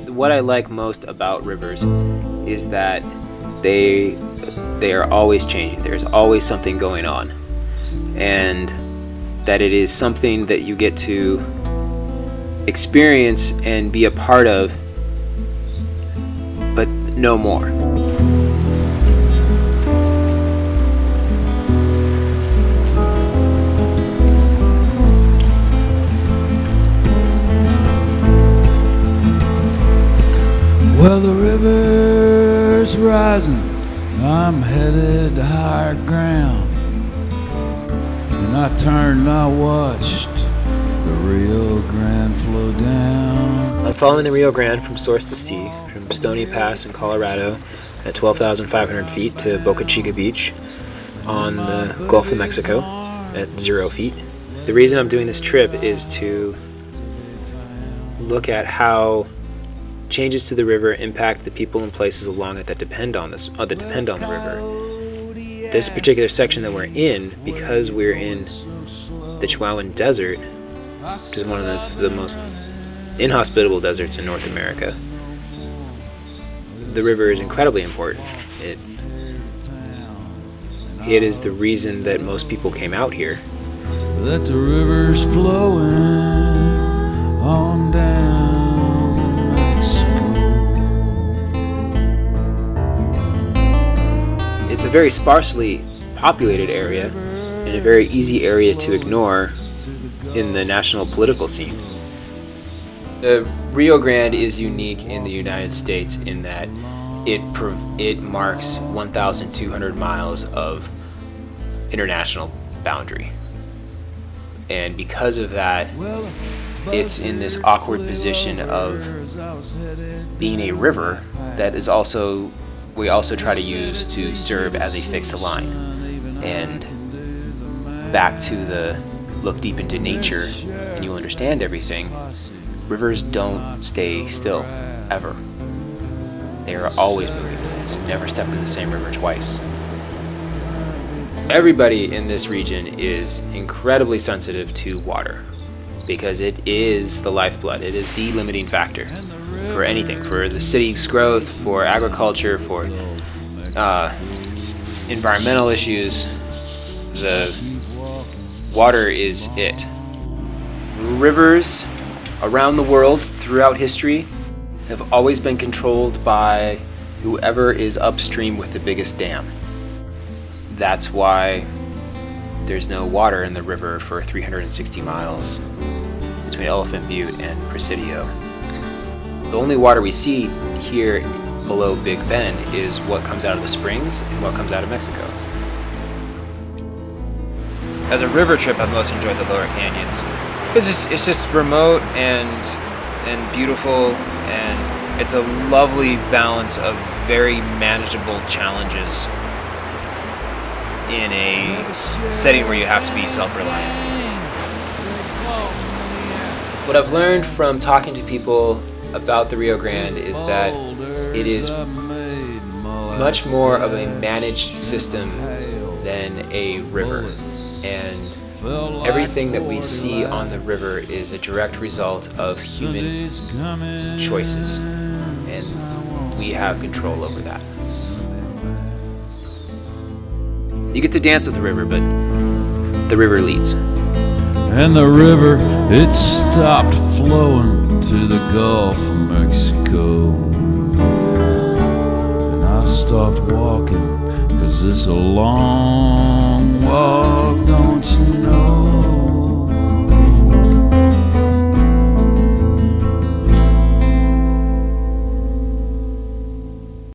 What I like most about rivers is that they are always changing. There's always something going on, and that it is something that you get to experience and be a part of, but no more. Well, the river's rising, I'm headed to higher ground. And I turned and I watched the Rio Grande flow down. I'm following the Rio Grande from source to sea, from Stony Pass in Colorado at 12,500 feet to Boca Chica Beach on the Gulf of Mexico at 0 feet. The reason I'm doing this trip is to look at how changes to the river impact the people and places along it that depend on the river. This particular section that we're in, because we're in the Chihuahuan Desert, which is one of the most inhospitable deserts in North America, the river is incredibly important. It is the reason that most people came out here. That the river's flowing on down. It's a very sparsely populated area and a very easy area to ignore in the national political scene. The Rio Grande is unique in the United States in that it marks 1,200 miles of international boundary. And because of that, it's in this awkward position of being a river that is also we also try to use to serve as a fixed line. And back to the look deep into nature and you'll understand everything, rivers don't stay still, ever. They are always moving. You never step into the same river twice. Everybody in this region is incredibly sensitive to water because it is the lifeblood. It is the limiting factor for anything, for the city's growth, for agriculture, for environmental issues. The water is it. Rivers around the world throughout history have always been controlled by whoever is upstream with the biggest dam. That's why there's no water in the river for 360 miles between Elephant Butte and Presidio. The only water we see here below Big Bend is what comes out of the springs and what comes out of Mexico. As a river trip, I've most enjoyed the lower canyons. It's just remote and beautiful, and it's a lovely balance of very manageable challenges in a setting where you have to be self-reliant. What I've learned from talking to people about the Rio Grande is that it is much more of a managed system than a river, and everything that we see on the river is a direct result of human choices, and we have control over that. You get to dance with the river, but the river leads. And the river, it stopped flowing to the Gulf of Mexico. And I stopped walking, 'cause it's a long walk, don't you know?